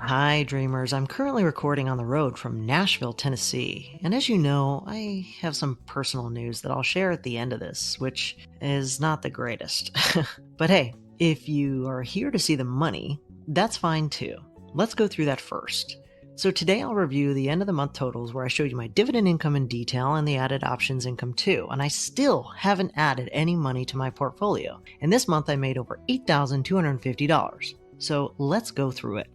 Hi, dreamers. I'm currently recording on the road from Nashville, Tennessee. And as you know, I have some personal news that I'll share at the end of this, which is not the greatest. But hey, if you are here to see the money, that's fine too. Let's go through that first. So today I'll review the end of the month totals where I showed you my dividend income in detail and the added options income too. And I still haven't added any money to my portfolio. And this month I made over $8,250. So let's go through it.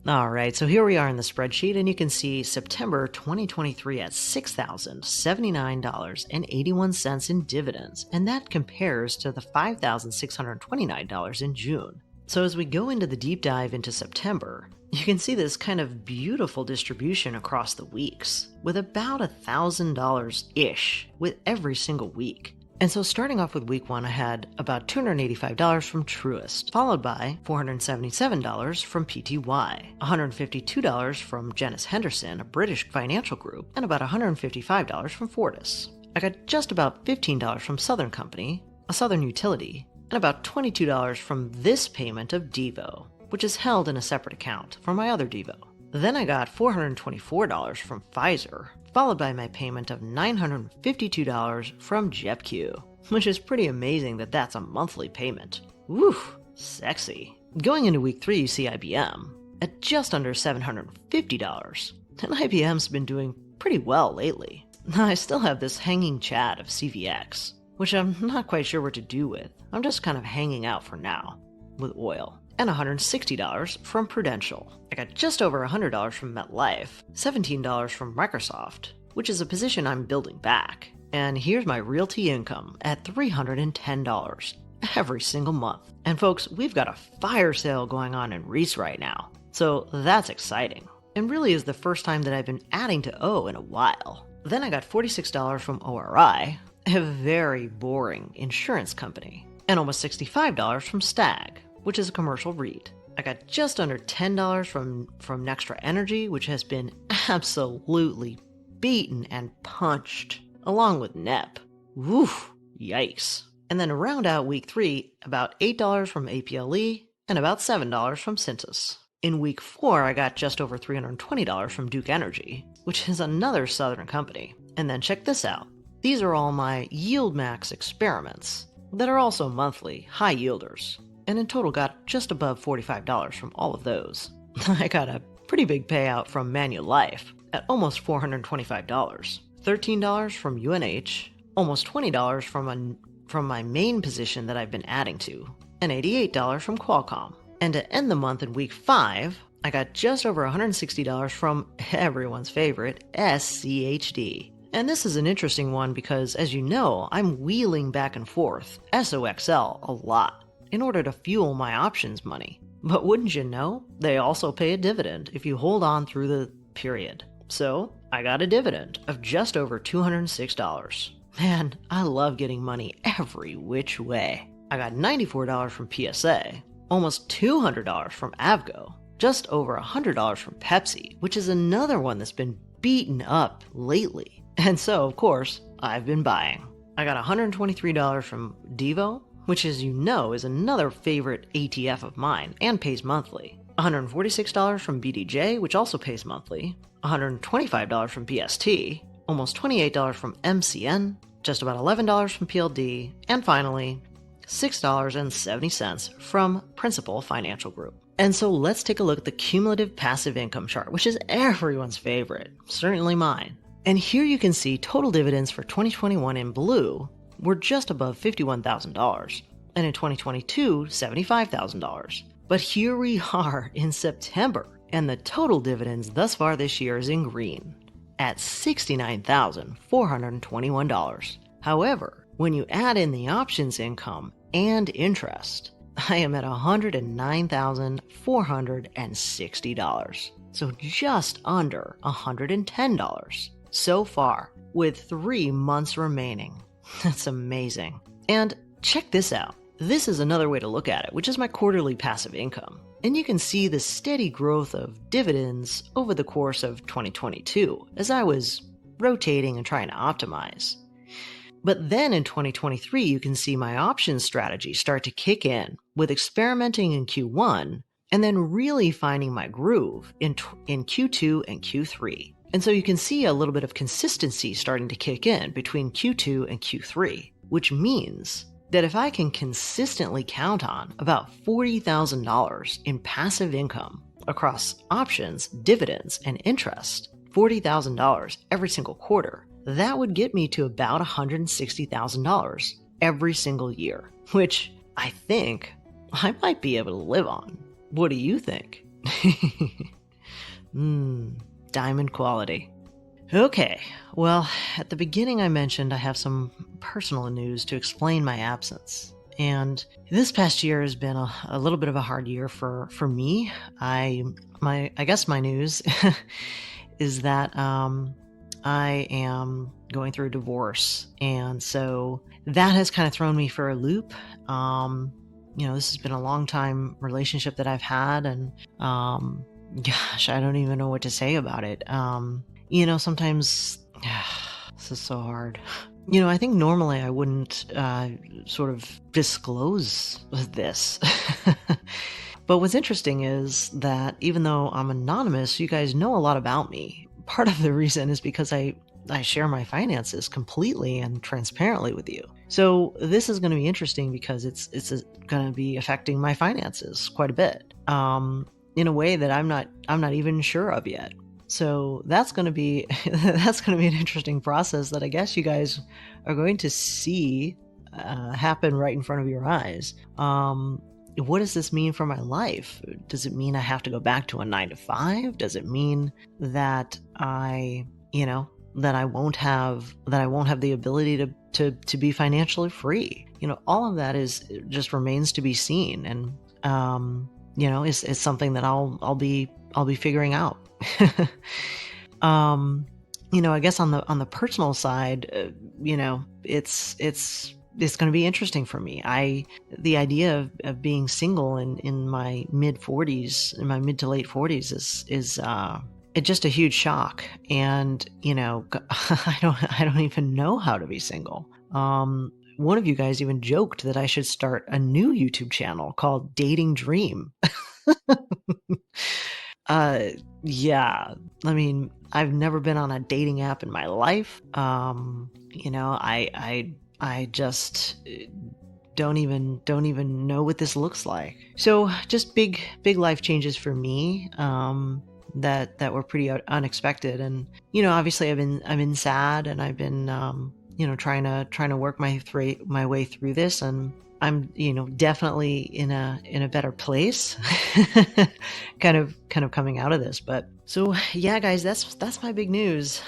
All right, so here we are in the spreadsheet, and you can see September 2023 at $6,079.81 in dividends, and that compares to the $5,629 in June. So as we go into the deep dive into September, you can see this kind of beautiful distribution across the weeks, with about $1,000-ish with every single week. And so starting off with week 1, I had about $285 from Truist, followed by $477 from PTY, $152 from Janus Henderson, a British financial group, and about $155 from Fortis. I got just about $15 from Southern Company, a Southern utility, and about $22 from this payment of Devo, which is held in a separate account for my other Devo. Then I got $424 from Pfizer, followed by my payment of $952 from JetQ, which is pretty amazing that that's a monthly payment. Woo, sexy. Going into week 3, you see IBM at just under $750, and IBM's been doing pretty well lately. I still have this hanging chat of CVX, which I'm not quite sure what to do with. I'm just kind of hanging out for now with oil. And $160 from Prudential. I got just over $100 from MetLife, $17 from Microsoft, which is a position I'm building back. And here's my realty income at $310 every single month. And folks, we've got a fire sale going on in Reese right now, so that's exciting. And really is the first time that I've been adding to O in a while. Then I got $46 from ORI, a very boring insurance company, and almost $65 from Stag, which is a commercial REIT. I got just under $10 from Nextra Energy, which has been absolutely beaten and punched, along with NEP. Woof, yikes. And then to round out week 3, about $8 from APLE and about $7 from Cintas. In week 4, I got just over $320 from Duke Energy, which is another Southern company. And then check this out. These are all my Yield Max experiments that are also monthly high yielders. And in total got just above $45 from all of those. I got a pretty big payout from Manulife at almost $425, $13 from UNH, almost $20 from my main position that I've been adding to, and $88 from Qualcomm. And to end the month in week 5, I got just over $160 from everyone's favorite, SCHD. And this is an interesting one because, as you know, I'm wheeling back and forth SOXL a lot in order to fuel my options money. But wouldn't you know, they also pay a dividend if you hold on through the period. So I got a dividend of just over $206. Man, I love getting money every which way. I got $94 from PSA, almost $200 from Avgo, just over $100 from Pepsi, which is another one that's been beaten up lately. And so, of course, I've been buying. I got $123 from Devo, which, as you know, is another favorite ATF of mine and pays monthly. $146 from BDJ, which also pays monthly. $125 from BST. Almost $28 from MCN. Just about $11 from PLD. And finally, $6.70 from Principal Financial Group. And so let's take a look at the cumulative passive income chart, which is everyone's favorite, certainly mine. And here you can see total dividends for 2021 in blue were just above $51,000, and in 2022, $75,000. But here we are in September, and the total dividends thus far this year is in green, at $69,421. However, when you add in the options income and interest, I am at $109,460, so just under $110 so far, with 3 months remaining. That's amazing. And check this out. This is another way to look at it, which is my quarterly passive income. And you can see the steady growth of dividends over the course of 2022 as I was rotating and trying to optimize. But then in 2023, you can see my options strategy start to kick in, with experimenting in Q1 and then really finding my groove in Q2 and Q3. And so you can see a little bit of consistency starting to kick in between Q2 and Q3, which means that if I can consistently count on about $40,000 in passive income across options, dividends, and interest, $40,000 every single quarter, that would get me to about $160,000 every single year, which I think I might be able to live on. What do you think? Diamond quality. Okay, well, at the beginning I mentioned I have some personal news to explain my absence. And this past year has been a little bit of a hard year for me. I guess my news is that I am going through a divorce, and so that has kind of thrown me for a loop. This has been a long time relationship that I've had, and gosh, I don't even know what to say about it. Sometimes this is so hard. I think normally I wouldn't sort of disclose this. But what's interesting is that even though I'm anonymous, you guys know a lot about me. Part of the reason is because I share my finances completely and transparently with you. So this is going to be interesting because it's going to be affecting my finances quite a bit in a way that I'm not even sure of yet. So that's going to be an interesting process that I guess you guys are going to see happen right in front of your eyes. What does this mean for my life? Does it mean I have to go back to a 9-to-5? Does it mean that I won't have the ability to be financially free? All of that just remains to be seen, and is something that I'll be figuring out. I guess on the personal side, it's going to be interesting for me. The idea of being single in my mid 40s, in my mid to late 40s is it's just a huge shock. And, I don't even know how to be single. One of you guys even joked that I should start a new YouTube channel called Dating Dream. Yeah, I mean, I've never been on a dating app in my life. I just don't even know what this looks like. So just big life changes for me that were pretty unexpected. And obviously I've been sad, and I've been trying to work my way through this, and I'm definitely in a better place kind of coming out of this. But so yeah, guys, that's my big news.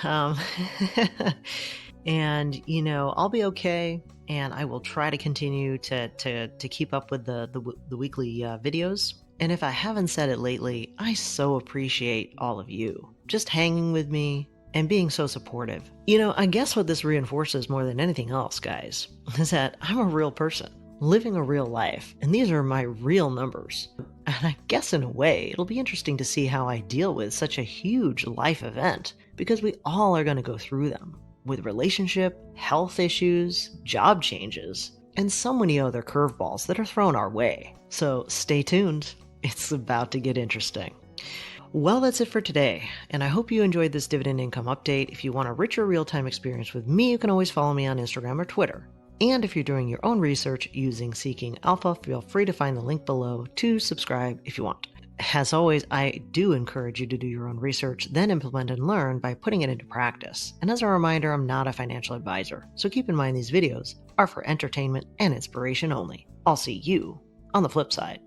And I'll be okay, and I will try to continue to keep up with the weekly videos. And if I haven't said it lately, I so appreciate all of you just hanging with me and being so supportive. I guess what this reinforces more than anything else, guys, is that I'm a real person living a real life, and these are my real numbers. And I guess in a way, it'll be interesting to see how I deal with such a huge life event, because we all are going to go through them, with relationship, health issues, job changes, and so many other curveballs that are thrown our way. So stay tuned. It's about to get interesting. Well, that's it for today, and I hope you enjoyed this dividend income update. If you want a richer real-time experience with me, you can always follow me on Instagram or Twitter. And if you're doing your own research using Seeking Alpha, feel free to find the link below to subscribe if you want. As always, I do encourage you to do your own research, then implement and learn by putting it into practice. And as a reminder, I'm not a financial advisor, so keep in mind these videos are for entertainment and inspiration only. I'll see you on the flip side.